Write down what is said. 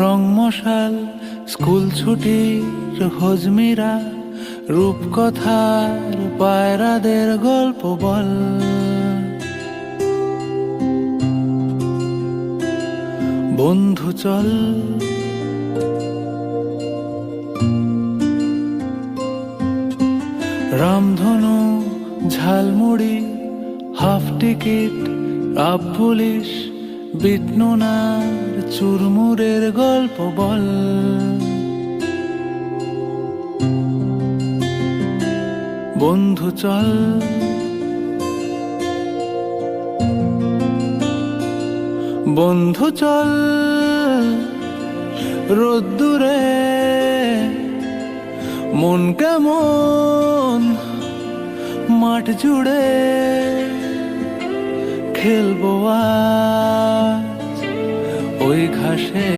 রং মশাল, স্কুল ছুটির হজমিরা, রূপকথার পায়রাদের গল্প বল। বন্ধু চল রামধনু, ঝালমুড়ি, হাফ টিকিট, আপ পুলিশ, বিটনুনার চুরমুরের গল্প বল। বন্ধু চল বন্ধু চল রোদ্দুরে, মন কেমন মাঠ জুড়ে, খেলবো আজ ওই ঘাসে।